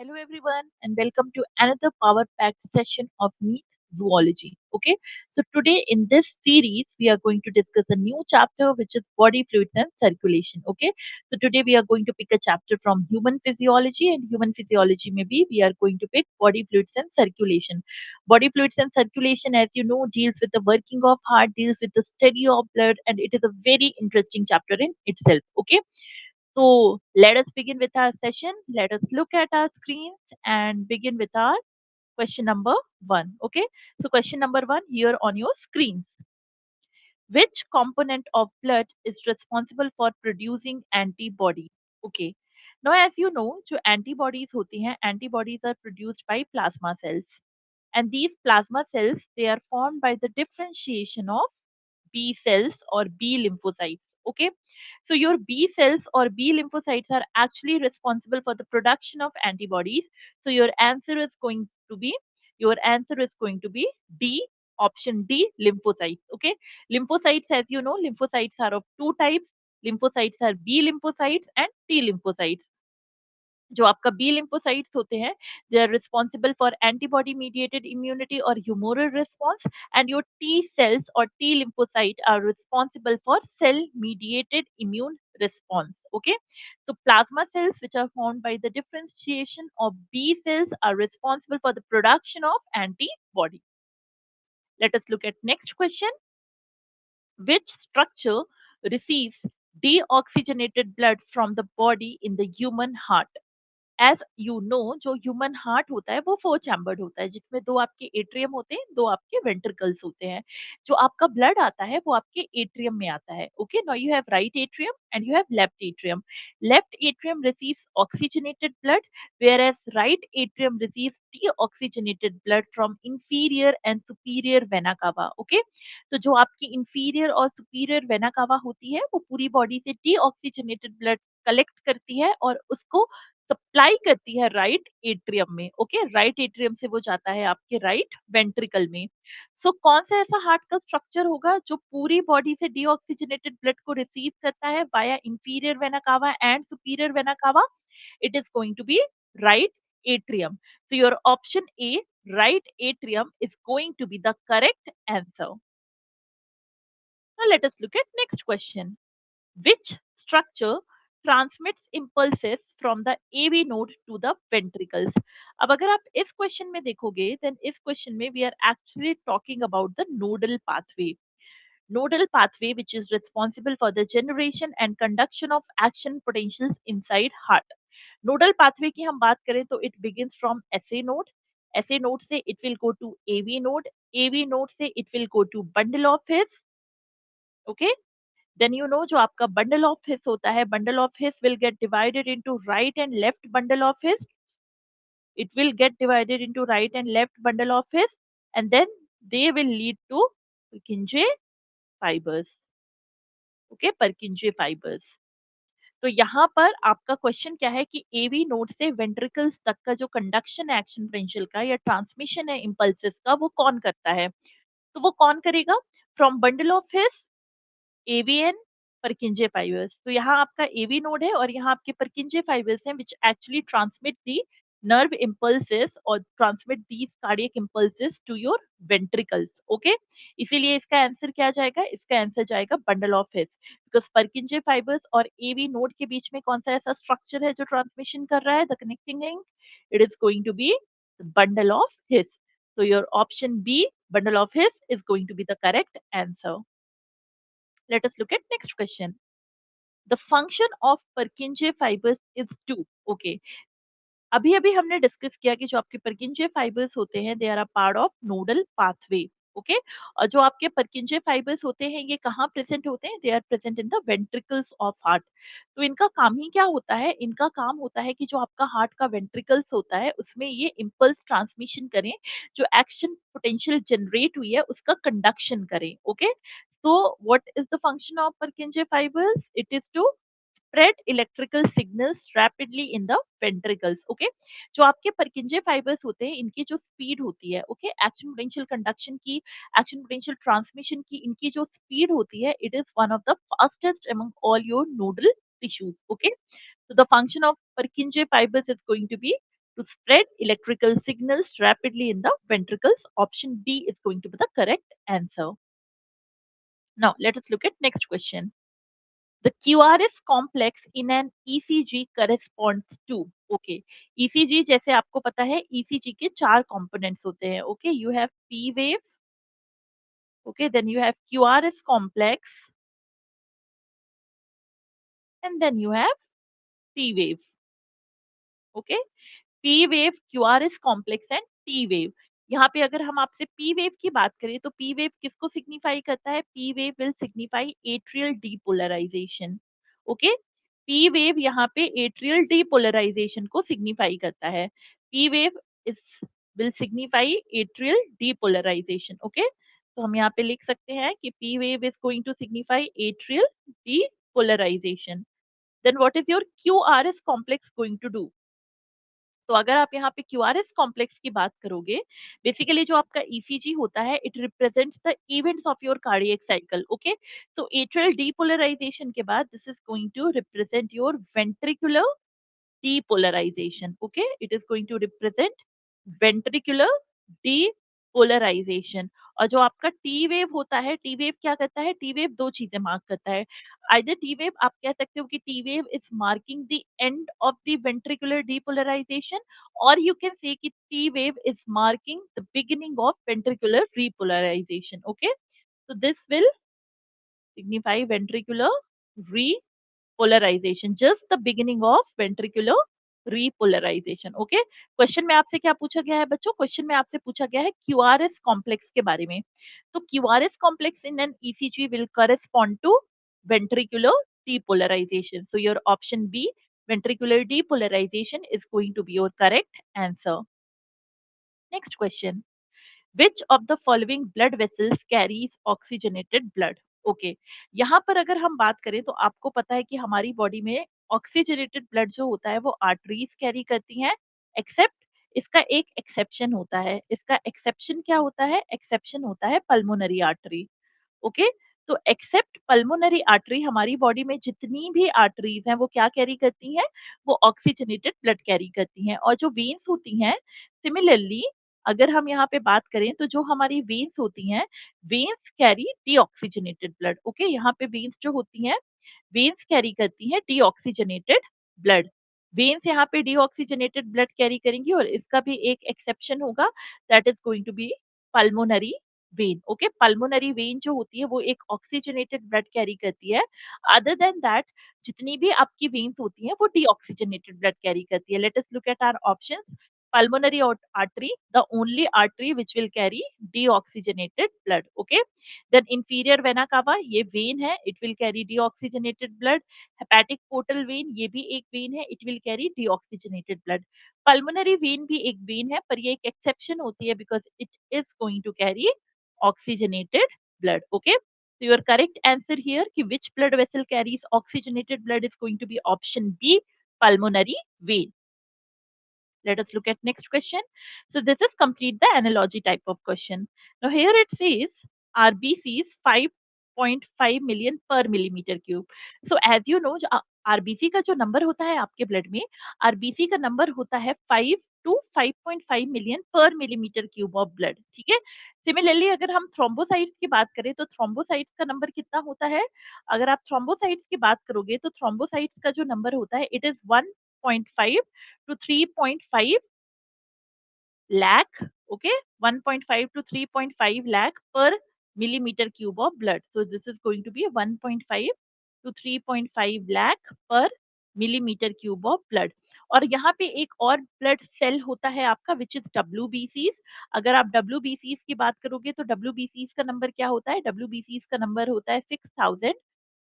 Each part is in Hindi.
Hello, everyone, and welcome to another power packed session of Meet Zoology. Okay, so today in this series, we are going to discuss a new chapter which is body fluids and circulation. Okay, so today we are going to pick a chapter from human physiology, and human physiology, maybe we are going to pick body fluids and circulation. Body fluids and circulation, as you know, deals with the working of heart, deals with the study of blood, and it is a very interesting chapter in itself. Okay, so let us begin with our session. Let us look at our screens and begin with our question number one. Okay. So question number one here on your screens. Which component of blood is responsible for producing antibody? Okay. Now as you know, जो antibodies होती हैं, antibodies are produced by plasma cells. And these plasma cells, they are formed by the differentiation of B cells or B lymphocytes. Okay, so your B cells or B lymphocytes are actually responsible for the production of antibodies. So your answer is going to be D, option D, lymphocytes. Okay, lymphocytes, as you know, lymphocytes are of two types. Lymphocytes are B lymphocytes and T lymphocytes. जो आपका बी lymphocytes होते हैं, they are responsible for antibody mediated immunity or humoral response, and your T cells or T lymphocyte are responsible for cell mediated immune response. Okay, so plasma cells, which are formed by the differentiation of B cells, are responsible for the production of antibody. Let us look at next question. Which structure receives deoxygenated blood from the body in the human heart? As you know, जो ह्यूमन हार्ट होता है वो फोर चैम्बर्ड होता है, जिसमें दो आपके एट्रियम होते हैं, दो आपके वेंट्रिकल्स होते हैं. जो आपका ब्लड आता है वो आपके एट्रियम में आता है. Okay, now you have right atrium and you have left atrium. Left atrium receives oxygenated blood, whereas right atrium receives deoxygenated blood from inferior and superior vena cava. Okay, तो जो आपकी इंफीरियर और सुपीरियर वेना कावा होती है वो पूरी बॉडी से डीऑक्सीजनेटेड ब्लड कलेक्ट करती है और उसको सप्लाई करती है राइट एट्रियम में. ओके, राइट एट्रियम से वो जाता है आपके राइट वेंट्रिकल में. सो कौन सा ऐसा हार्ट का स्ट्रक्चर होगा जो पूरी बॉडी से डीऑक्सीजनेटेड ब्लड को रिसीव करता है via inferior vena cava and superior vena cava? It is going to be right atrium. So your option A, right atrium, is going to be the correct answer. Now let us look at next question. Which structure transmits impulses from the AV node to the ventricles? अब अगर आप इस क्वेश्चन में देखोगे, then इस क्वेश्चन में we are actually talking about the nodal pathway. Nodal pathway which is responsible for the generation and conduction of action potentials inside heart. Nodal pathway की हम बात करें तो it begins from SA node. SA node से it will go to AV node. AV node से it will go to bundle of His. Okay, then you know जो आपका bundle of His होता है, bundle of His will get divided into right and left bundle of His. It will get divided into right and left bundle of His, and then they will lead to Purkinje fibers. Okay, Purkinje fibers. तो यहाँ पर आपका क्वेश्चन क्या है कि एवी नोड से वेंट्रिकल्स तक का जो कंडक्शन एक्शन पोटेंशियल का या ट्रांसमिशन है इंपल्सेस का, वो कौन करता है? तो वो कौन करेगा? From bundle of his AVN परकिंजे fibres. तो यहाँ आपका एवी नोड है और यहाँ आपके परकिंजे फाइबर्स हैं which actually transmit the nerve impulses or transmit these cardiac impulses to your ventricles. Okay, इसीलिए इसका आंसर क्या जाएगा? इसका आंसर जाएगा bundle of his, because परकिंजे fibres और एवी नोड के बीच में कौन सा ऐसा स्ट्रक्चर है जो ट्रांसमिशन कर रहा है the connecting link? It is going to be bundle of His. So your option B, bundle of His, is going to be the correct answer. Let us look at next question. The function of Purkinje fibers is to. Okay. अभी अभी हमने डिस्कस किया कि जो आपके परकिंजे फाइबर्स होते हैं they are a part of nodal pathway. Okay, और जो आपके परकिंजे फाइबर्स होते हैं ये कहाँ प्रेजेंट होते हैं? They are present in the ventricles of heart. तो इनका काम ही क्या होता है? इनका काम होता है कि जो आपका हार्ट का वेंट्रिकल्स होता है उसमें ये इम्पल्स ट्रांसमिशन करें, जो एक्शन पोटेंशियल जनरेट हुई है उसका कंडक्शन करें. Okay, so what is the function of Purkinje fibers? It is to spread electrical signals rapidly in the ventricles. Okay, जो आपके परकिंजे फाइबर्स होते हैं इनकी जो स्पीड होती है, ओके, एक्शन पोटेंशियल कंडक्शन की, एक्शन पोटेंशियल ट्रांसमिशन की, इनकी जो स्पीड होती है it is one of the fastest among all your nodal tissues. Okay, so the function of Purkinje fibers is going to be to spread electrical signals rapidly in the ventricles. Option D is going to be the correct answer. Now, let us look at next question. The QRS complex in an ECG corresponds to, okay, ECG जैसे आपको पता है ECG के चार components होते हैं, okay, you have P wave, okay, then you have QRS complex, and then you have T wave, okay. P wave, QRS complex and T wave. यहाँ पे अगर हम आपसे P wave की बात करें तो P wave किसको सिग्निफाई करता है? P wave will signify atrial depolarization. Okay, P wave यहाँ पे atrial depolarization को सिग्निफाई करता है. P wave is will signify atrial depolarization. Okay, तो हम यहाँ पे लिख सकते हैं कि P wave is going to signify atrial depolarization. Then what is your QRS complex going to do? तो अगर आप यहाँ पे क्यूआरएस कॉम्प्लेक्स की बात करोगे, बेसिकली जो आपका ईसीजी होता है, it represents the events of your cardiac cycle. Okay, तो एट्रियल डीपोलराइजेशन के बाद this is going to represent your ventricular depolarization. Okay, it is going to represent ventricular depolarization. और जो आपका टी वेव होता है, टी वेव क्या करता है? टी वेव दो चीजें मार्क करता है. आइदर टी वेव आप कह सकते हो कि T wave is marking the end of the ventricular depolarization, और यू कैन से कि T wave is marking the beginning of ventricular repolarization. Okay, so this will signify ventricular repolarization, just the beginning of ventricular repolarization. Okay, question में आपसे क्या पूछा गया है बच्चों? क्वेश्चन में आपसे पूछा गया है क्यूआरएस कॉम्प्लेक्स के बारे में. तो QRS complex in an ECG will correspond to ventricular depolarization. So your option B, ventricular depolarization, is going to be your correct answer. Next question. Which of the following blood vessels carries oxygenated blood? Okay, यहाँ पर अगर हम बात करें तो आपको पता है कि हमारी बॉडी में ऑक्सीजनेटेड ब्लड जो होता है वो आर्टरीज कैरी करती हैं, एक्सेप्ट इसका एक एक्सेप्शन होता है. इसका एक्सेप्शन क्या होता है? एक्सेप्शन होता है पल्मोनरी आर्टरी. ओके, तो एक्सेप्ट पल्मोनरी आर्टरी, हमारी बॉडी में जितनी भी आर्टरीज हैं वो क्या कैरी करती हैं? वो ऑक्सीजनेटेड ब्लड कैरी करती हैं. और जो वेन्स होती हैं, सिमिलरली अगर हम यहाँ पे बात करें तो जो हमारी वेन्स होती हैं, veins carry deoxygenated blood. Okay, यहाँ पे वेन्स जो होती हैं, वेन्स कैरी करती हैं डीऑक्सीजनेटेड ब्लड. वेन्स यहाँ पे डीऑक्सीजनेटेड ब्लड कैरी करेंगी, और इसका भी एक एक्सेप्शन होगा, that is going to be pulmonary vein. Okay, pulmonary vein जो होती है वो एक ऑक्सीजनेटेड ब्लड कैरी करती है. अदर देन दैट जितनी भी आपकी वेन्स होती हैं वो डीऑक्सीजनेटेड ब्लड कैरी करती है. Let us look at our options. Pulmonary artery, the only artery which will carry deoxygenated blood. Okay, then inferior vena cava, ये vein है, it will carry deoxygenated blood. Hepatic portal vein, ये भी एक vein है, it will carry deoxygenated blood. Pulmonary vein भी एक vein है, पर ये एक exception होती है because it is going to carry oxygenated blood. Okay, so your correct answer here कि which blood vessel carries oxygenated blood is going to be option B, pulmonary vein. Let us look at next question. So this is complete the analogy type of question. Now here it says RBCs 5.5 million per millimeter cube. So as you know, RBC का जो नंबर होता है आपके ब्लड में, आरबीसी का नंबर होता है 5 टू 5.5 मिलियन पर मिलीमीटर क्यूब ऑफ ब्लड. ठीक है, सिमिलरली अगर हम थ्रोम्बोसाइट्स की बात करें तो थ्रोम्बोसाइट्स का नंबर कितना होता है? अगर आप थ्रोम्बोसाइट्स की बात करोगे तो थ्रोम्बोसाइट्स का जो नंबर होता है, it is 1.5 to 3.5 lakh. Okay, 1.5 to 3.5 lakh per millimeter cube of blood. So this is going to be 1.5 to 3.5 lakh per millimeter cube of blood. और यहाँ पे एक और ब्लड सेल होता है आपका, विच इज WBCs. अगर आप WBCs की बात करोगे तो WBCs का नंबर क्या होता है? WBCs का नंबर होता है 6,000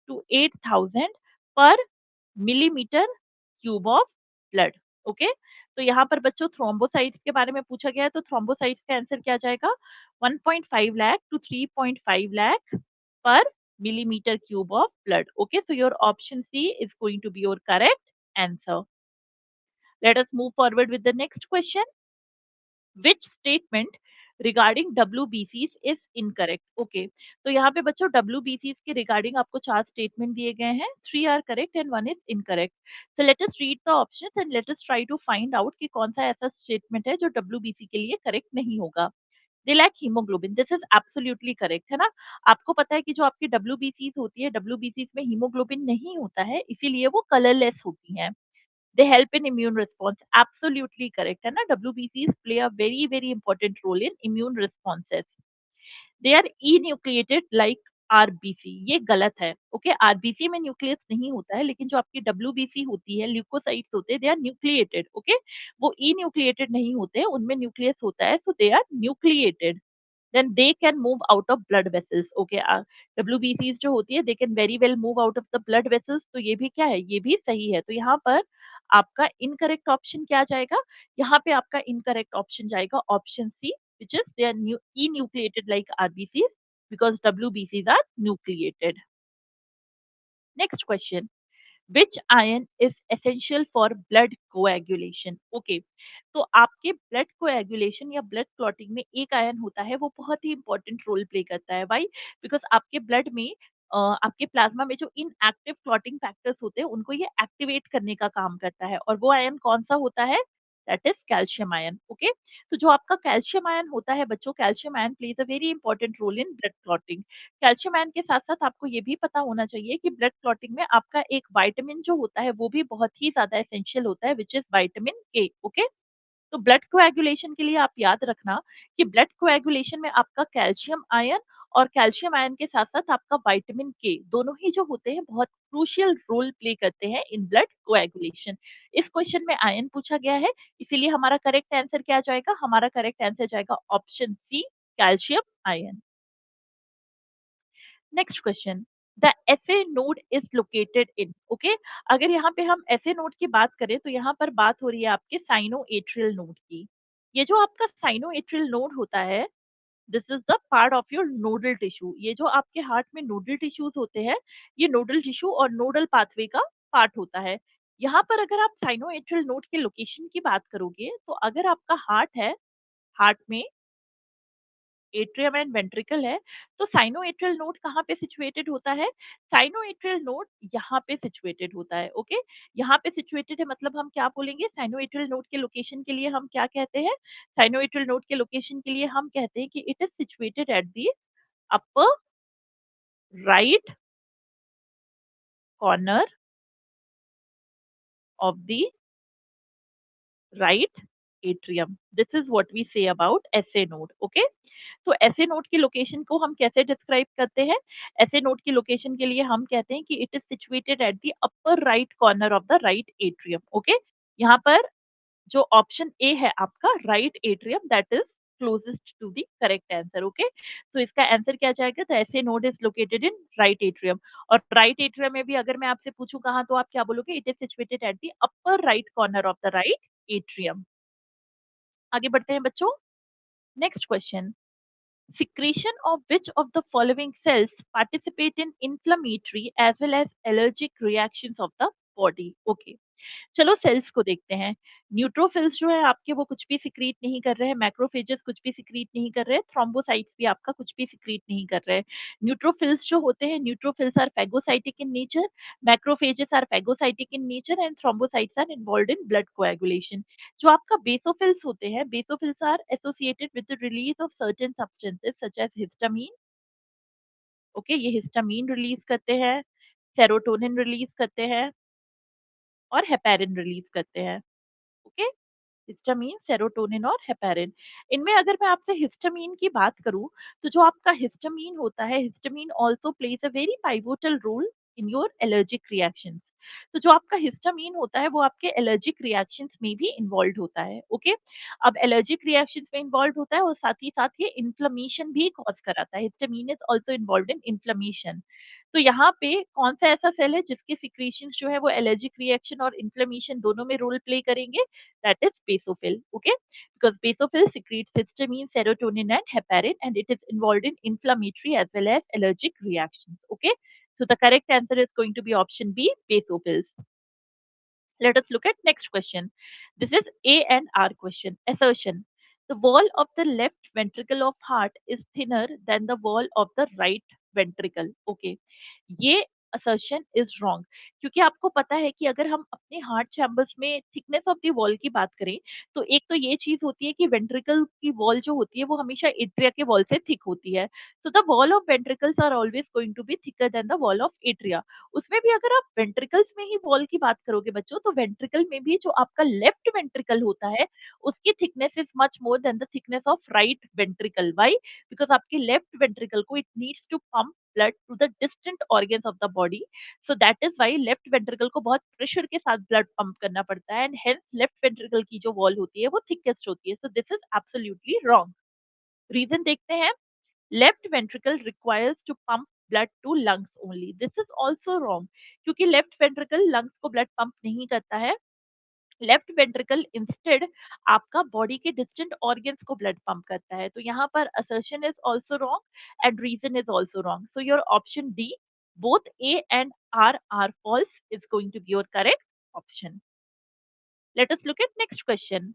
to 8,000 पर millimetre cube of blood. Okay, तो यहाँ पर बच्चों थ्रोम्बोसाइट्स के बारे में पूछा गया है, तो थ्रोम्बोसाइट्स का आंसर क्या जाएगा? 1.5 लाख टू 3.5 लाख पर millimeter cube of blood. Okay, so your option C is going to be your correct answer. Let us move forward with the next question. Which statement regarding WBCs is incorrect. Okay, तो यहाँ पे बच्चों WBCs के रिगार्डिंग आपको 4 स्टेटमेंट दिए गए हैं, 3 are correct and 1 is incorrect. So let us read the options and let us try to find out कि कौन सा ऐसा स्टेटमेंट है जो WBC के लिए करेक्ट नहीं होगा। They lack haemoglobin, this is absolutely correct, है ना। आपको पता है कि जो आपकी WBCs होती है, WBCs में हीमोग्लोबिन नहीं होता है, इसीलिए वो कलरलेस होती हैं। They help in immune response. Absolutely correct, है ना। WBCs play a very very important role in immune responses. They are enucleated like RBC. ये गलत है। ओके, RBC में न्यूक्लियस नहीं होता है, लेकिन जो आपकी WBC होती है, ल्यूकोसाइट्स होते हैं, दे आर न्यूक्लिएटेड। ओके, वो इन्यूक्लिएटेड नहीं होते हैं, उनमें न्यूक्लियस होता है, so they are nucleated. then they can move out of blood vessels. Okay, WBCs जो होती है, they can very well move out of the blood vessels. तो ये भी क्या है, ये भी सही है। तो यहाँ पर आपका इनकरेक्ट ऑप्शन क्या जाएगा, यहाँ पे आपका इनकरेक्ट ऑप्शन जाएगा option C, which is they are enucleated like RBCs because WBCs are nucleated. Next question. Which iron is essential for blood coagulation? Okay, तो आपके ब्लड कोएगुलेशन या ब्लड क्लॉटिंग में एक आयन होता है, वो बहुत ही इंपॉर्टेंट रोल प्ले करता है। व्हाई? बिकॉज आपके ब्लड में आपके प्लाज्मा में जो इनएक्टिव क्लॉटिंग फैक्टर्स होते हैं, उनको ये एक्टिवेट करने का काम करता है, और वो आयन कौन सा होता है, that is calcium ion. Okay, तो जो आपका कैल्शियम आयन होता है बच्चों, calcium ion plays a very important role in blood clotting. Calcium ion के साथ साथ आपको ये भी पता होना चाहिए कि ब्लड क्लॉटिंग में आपका एक विटामिन जो होता है, वो भी बहुत ही ज्यादा एसेंशियल होता है, विच इज विटामिन के। ओके, तो ब्लड कोएगुलेशन के लिए आप याद रखना कि ब्लड कोएगुलेशन में आपका कैल्शियम आयन और कैल्शियम आयन के साथ साथ आपका विटामिन के, दोनों ही जो होते हैं बहुत क्रूशियल रोल प्ले करते हैं इन ब्लड कोएगुलेशन। इस क्वेश्चन में आयन पूछा गया है, इसीलिए हमारा करेक्ट आंसर क्या जाएगा, हमारा करेक्ट आंसर जाएगा option C, calcium ion. Next question, the SA node is located in. Okay, अगर यहाँ पे हम एसए नोड की बात करें, तो यहाँ पर बात हो रही है आपके साइनोएट्रियल नोड की। ये जो आपका साइनोएट्रियल नोड होता है, this is the part of your nodal tissue. ये जो आपके हार्ट में नोडल टिश्यूज होते हैं, ये नोडल टिश्यू और नोडल पाथवे का पार्ट होता है। यहाँ पर अगर आप साइनोएट्रियल नोड के लोकेशन की बात करोगे, तो अगर आपका हार्ट है, हार्ट में एट्रियम एंड वेंट्रिकल है, तो साइनोएट्रियल नोड कहाँ पे सिचुएटेड होता है, साइनोएट्रियल नोड यहाँ पे सिचुएटेड होता है। ओके, यहाँ पे सिचुएटेड है, मतलब हम क्या बोलेंगे, साइनोएट्रियल नोड के लोकेशन के लिए हम क्या कहते हैं, साइनोएट्रियल नोड के लोकेशन के लिए हम कहते हैं कि it is situated at the upper right corner of the right atrium. This is what we say about SA node. Okay, तो ऐसे नोड की लोकेशन को हम कैसे डिस्क्राइब करते हैं, ऐसे नोड की लोकेशन के लिए हम कहते हैं कि it is situated at the upper right corner of the right atrium. Okay, यहाँ पर जो ऑप्शन ए है आपका right atrium, that is closest to the correct answer. Okay, तो इसका आंसर क्या जाएगा, तो SA node is located in right atrium. और राइट एट्रियम में भी अगर मैं आपसे पूछूं कहाँ, तो आप क्या बोलोगे, it is situated at the upper right corner of the right atrium. आगे बढ़ते हैं बच्चों। Next question, secretion of which of the following cells participate in inflammatory as well as allergic reactions of the body? Okay, चलो सेल्स को देखते हैं। न्यूट्रोफिल्स जो है आपके, वो कुछ भी सिक्रीट नहीं कर रहे हैं, मैक्रोफेजेस कुछ भी सिक्रीट नहीं कर रहे हैं, थ्रोम्बोसाइट्स भी आपका कुछ भी सिक्रीट नहीं कर रहे हैं। न्यूट्रोफिल्स जो होते हैं, neutrophils are phagocytic in nature, macrophages are phagocytic in nature and thrombocytes are involved in blood coagulation. जो आपका बेसोफिल्स होते हैं, basophils are associated with the release of certain substances such as histamine. Okay, ये हिस्टामीन रिलीज करते हैं, सेरोटोनिन रिलीज करते हैं और हेपेरिन रिलीज करते हैं। ओके, हिस्टामीन, सेरोटोनिन और हेपेरिन। इनमें अगर मैं आपसे हिस्टामीन की बात करूं, तो जो आपका हिस्टामीन होता है, histamine also plays a very pivotal role in your allergic reactions. तो जो आपका हिस्टामीन होता है, वो आपके एलर्जिक रिएक्शंस में भी इन्वॉल्व होता है। ओके, अब एलर्जिक रिएक्शंस में इन्वॉल्व होता है और साथ ही साथ ये इन्फ्लेमेशन भी कॉज कराता है। Histamine is also involve in inflammation. तो यहाँ पे कौन सा ऐसा सेल है जिसके सिक्रीशंस जो है वो एलर्जिक रिएक्शन और इन्फ्लेमेशन दोनों में रोल प्ले करेंगे, that is basophil. Okay, because basophil secretes histamine, serotonin and heparin, and it is involved in inflammatory as well as allergic reactions. Okay, so the correct answer is going to be option B, basophils. Let us look at next question. This is A and R question. Assertion, The wall of the left ventricle of heart is thinner than the wall of the right ventricle. Okay, ये assertion is wrong, क्योंकि आपको पता है कि अगर हम अपने हार्ट चैम्बर्स में थिकनेस ऑफ द वॉल की बात करें, तो एक तो ये चीज होती है कि वेंट्रिकल की वॉल जो होती है वो हमेशा एट्रिया के वॉल से थिक होती है। So the wall of ventricles are always going to be thicker than the wall of atria. उसमें भी अगर आप वेंट्रिकल्स में ही वॉल की बात करोगे बच्चों, तो वेंट्रिकल में भी जो आपका लेफ्ट वेंट्रिकल होता है उसकी thickness is much more than the thickness of right ventricle. Why? Because आपके लेफ्ट वेंट्रिकल को it needs to pump blood to the distant organs of the body. So that is why left ventricle को बहुत प्रेशर के साथ ब्लड पंप करना पड़ता है, एंड हेंस लेफ्ट वेंट्रिकल की जो वॉल होती है वो थिकेस्ट होती है। So this is absolutely wrong. Reason देखते हैं। Left ventricle requires to pump blood to lungs only, this is also wrong, क्योंकि लेफ्ट वेंट्रिकल लंग्स को ब्लड पंप नहीं करता है। लेफ्ट वेंट्रिकल इंस्टेड आपका बॉडी के डिस्टेंट ऑर्गन्स को ब्लड पंप करता है। तो यहाँ पर assertion is also wrong and reason is also wrong. So your option D, both A and R are false, is going to be your correct option. Let us look at next question.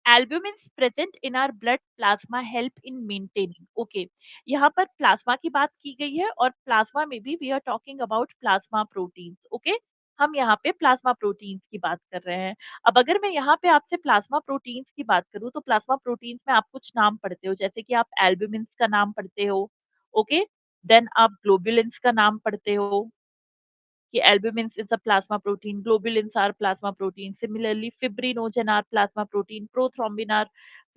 Albumins present in our blood plasma help in maintaining. Okay, यहाँ पर प्लाज्मा की बात की गई है और प्लाज्मा में भी we are talking about plasma proteins. Okay, हम यहाँ पे प्लाज्मा प्रोटीन्स की बात कर रहे हैं। अब अगर मैं यहाँ पे आपसे प्लाज्मा प्रोटीन्स की बात करूँ, तो प्लाज्मा प्रोटीन्स में आप कुछ नाम पढ़ते हो, जैसे कि आप एल्ब्यूमिन्स का नाम पढ़ते हो। ओके, देन आप ग्लोबुलिन्स का नाम पढ़ते हो कि albumin is a plasma protein, globulins are plasma protein, similarly fibrinogen are plasma protein, prothrombin are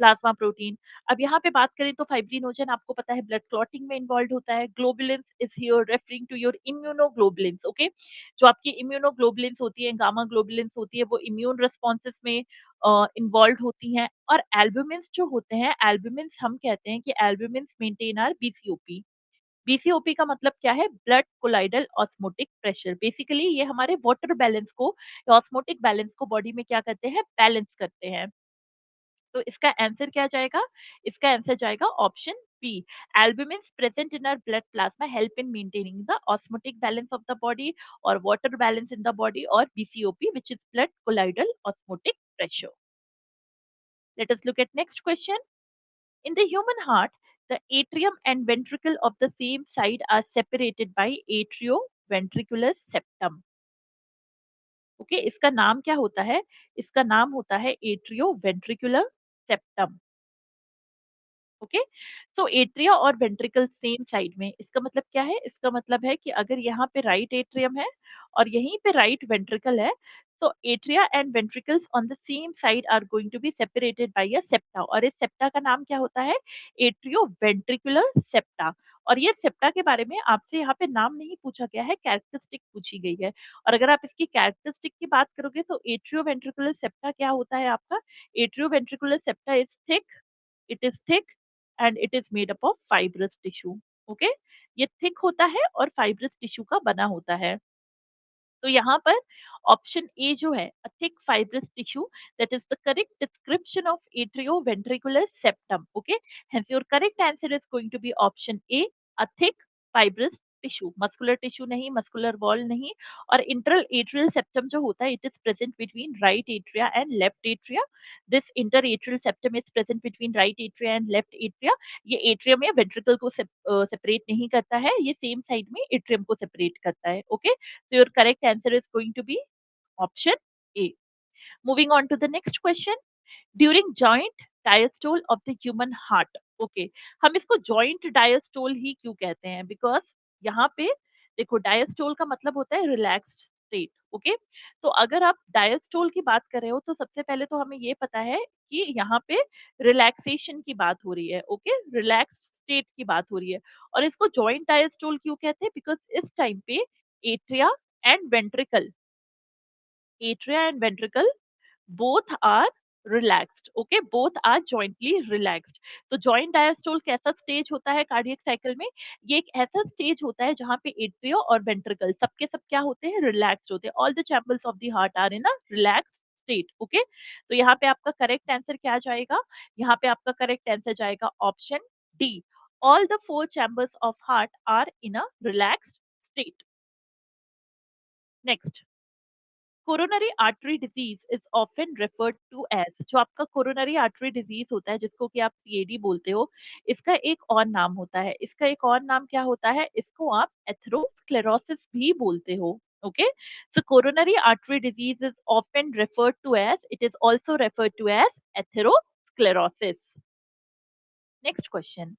plasma protein. अब यहाँ पे बात करें तो फाइब्रिनोजन आपको पता है ब्लड क्लॉटिंग में इन्वॉल्व होता है। Globulins is here referring to your immunoglobulins. Okay, जो आपकी इम्यूनोग्लोबुलिन्स होती है, गामा ग्लोबुलिन्स होती है, वो इम्यून रिस्पॉन्सेस में इन्वॉल्व होती हैं। और एल्ब्यूमिन्स जो होते हैं, एल्ब्यूमिन्स हम कहते हैं कि एल्ब्यूमिन्स मेंटेन आर बीसीओपी। बीसीओपी का मतलब क्या है? Blood colloidal osmotic pressure. Basically ये हमारे वाटर बैलेंस को, ऑस्मोटिक बैलेंस को बॉडी में क्या करते हैं? बैलेंस करते हैं। तो इसका आंसर क्या जाएगा? इसका आंसर जाएगा option B. Albumins present in our blood plasma help in maintaining the osmotic balance of the body और water balance in the body, और BCOP which is blood colloidal osmotic pressure. Let us look at next question. In the human heart, the atrium and ventricle of the same side are separated by atrioventricular septum. Okay, इसका नाम क्या होता है? इसका नाम होता है atrioventricular septum. ओके, तो एट्रिया और वेंट्रिकल सेम साइड में, इसका मतलब क्या है? इसका मतलब है कि अगर यहाँ पे राइट एट्रियम है और यहीं पे राइट वेंट्रिकल है, तो atria and ventricles on the same side are going to be separated by a septa, और इस सेप्टा का नाम क्या होता है? Atrioventricular septa. और ये सेप्टा के बारे में आपसे यहाँ पे नाम नहीं पूछा गया है, कैरेक्टरिस्टिक पूछी गई है। और अगर आप इसकी कैरेक्टरिस्टिक की बात करोगे, तो एट्रियो वेंट्रिकुलर सेप्टा क्या होता है आपका? Atrio ventricular septa is thick, it is thick and it is made up of fibrous tissue. Okay, ये थिक होता है और फाइब्रस टिश्यू का बना होता है। तो यहाँ पर ऑप्शन ए जो है, a thick fibrous tissue, that is the correct description of atrioventricular septum. Okay, hence your correct answer is going to be option A, a thick fibrous tissue. Muscular tissue नहीं, मस्कुलर वॉल नहीं। और इंटरल एट्रियल सेप्टम जो होता है, it is present between right atria and left atria. This interatrial septum is present between right atria and left atria. ये एट्रियम या वेंट्रिकल को सेपरेट नहीं करता है, ये सेम साइड में एट्रियम को सेपरेट करता है। Okay, so your correct answer is going to be option A. Moving on to the next question. During joint diastole of the human heart. Okay, हम इसको joint diastole ही क्यों कहते हैं? Because यहाँ पे देखो, diastole का मतलब होता है relaxed state. ओके, तो अगर आप डायस्टोल की बात कर रहे हो, तो सबसे पहले तो हमें ये पता है कि यहाँ पे रिलैक्सेशन की बात हो रही है। ओके, रिलैक्स स्टेट की बात हो रही है। और इसको जॉइंट डायस्टोल क्यों कहते हैं? बिकॉज इस टाइम पे atria and ventricle, atria and ventricle both are relaxed. Okay, both are jointly relaxed. तो joint diastole कैसा स्टेज होता है कार्डियक साइकिल में? ये एक ऐसा स्टेज होता है जहां पे एट्रियो और वेंट्रिकल सबके सब क्या होते हैं? रिलैक्स्ड होते हैं। All the chambers of the heart are in a relaxed state. Okay, तो यहाँ पे आपका करेक्ट आंसर क्या जाएगा? यहाँ पे आपका करेक्ट आंसर जाएगा option D, all the four chambers of heart are in a relaxed state. Next, coronary artery disease is often referred to as, जो आपका कोरोनरी आर्टरी डिजीज होता है जिसको कि आप सीएडी बोलते हो, इसका एक और नाम होता है। इसका एक और नाम क्या होता है? इसको आप एथेरोस्क्लेरोसिस भी बोलते हो। Okay, so coronary artery disease is often referred to as, it is also referred to as atherosclerosis. Next question,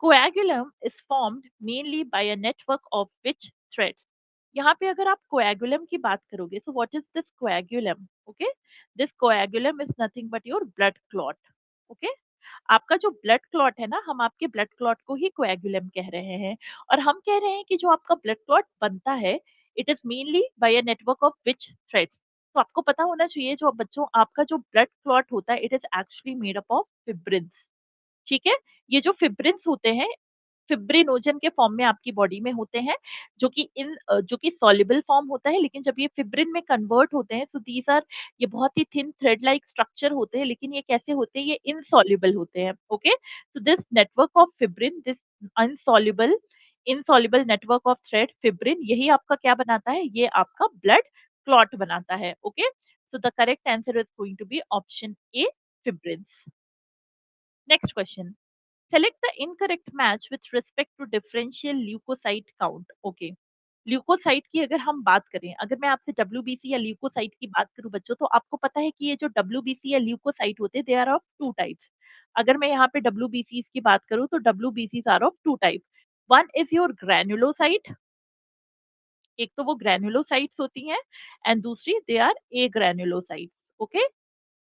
coagulum is formed mainly by a network of which threads? यहाँ पे अगर आप coagulum की बात करोगे, so what is this coagulum? Okay, this coagulum is nothing but your blood clot. Okay, आपका जो ब्लड क्लॉट है ना, हम आपके ब्लड क्लॉट को ही कोएगुलम कह रहे हैं। और हम कह रहे हैं कि जो आपका ब्लड क्लॉट बनता है, it is mainly by a network of which threads. तो आपको पता होना चाहिए, जो बच्चों आपका जो ब्लड क्लॉट होता है, it is actually made up of fibrins. ठीक है, ये जो फिब्रिन्स होते हैं, फिब्रिनोजन के फॉर्म में आपकी बॉडी में होते हैं, जो कि सॉल्युबल फॉर्म होता है, लेकिन जब ये फिब्रिन में कन्वर्ट होते हैं, तो दीज आर, ये बहुत ही थिन थ्रेड लाइक स्ट्रक्चर होते हैं, लेकिन ये कैसे होते हैं? ये इनसॉल्युबल होते हैं। ओके, तो this network of fibrin, this unsoluble insoluble network of thread fibrin, यही आपका क्या बनाता है? ये आपका ब्लड क्लॉट बनाता है। Okay, so the correct answer is going to be option A, fibrins. Next question. Select the incorrect match with respect to differential leukocyte count. Okay. Leukocyte की अगर हम बात करें, अगर मैं आपसे डब्ल्यूबीसी या ल्यूकोसाइट की बात करूं बच्चों, तो आपको पता है कि ये जो डब्ल्यूबीसी या ल्यूकोसाइट होते हैं, they are of two types. अगर मैं यहाँ पे डब्ल्यूबीसी की बात करूं, तो WBC are of two type. One is your granulocyte, एक तो वो ग्रैन्युलोसाइट्स होती हैं, एंड दूसरी they are agranulocytes. Okay,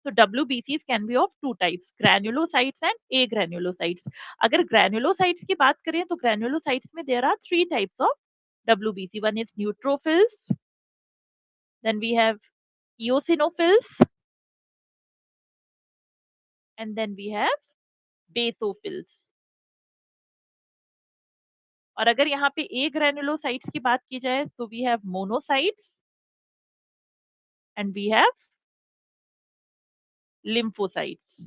so WBCs can be of two types, granulocytes and agranulocytes. अगर granulocytes की बात करें, तो granulocytes में there are three types of WBC. One is neutrophils, then we have eosinophils, and then we have basophils. और अगर यहाँ पे agranulocytes की बात की जाए, तो we have monocytes and we have lymphocytes.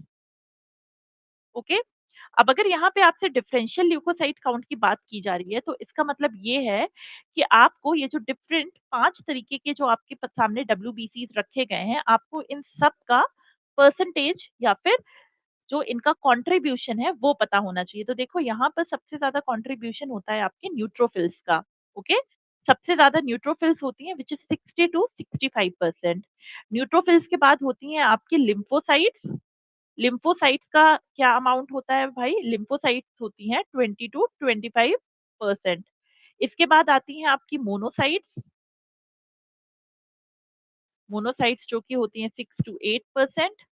Okay, अब अगर यहाँ पे आपसे डिफरेंशियल ल्यूकोसाइट काउंट की बात की जा रही है, तो इसका मतलब ये है कि आपको ये जो डिफरेंट 5 तरीके के जो आपके सामने डब्ल्यूबीसीज रखे गए हैं, आपको इन सब का परसेंटेज या फिर जो इनका कंट्रीब्यूशन है वो पता होना चाहिए। तो देखो, यहाँ पर सबसे ज्यादा कंट्रीब्यूशन होता है आपके न्यूट्रोफिल्स का। ओके, सबसे ज्यादा न्यूट्रोफिल्स होती हैं, विच इज 60 टू 65%। न्यूट्रोफिल्स के बाद होती हैं आपकी लिम्फोसाइट्स। लिम्फोसाइट्स का क्या अमाउंट होता है भाई? लिम्फोसाइट्स होती हैं 20 टू 25%। इसके बाद आती हैं आपकी मोनोसाइट्स। मोनोसाइट्स जो कि होती हैं 6 to 8%।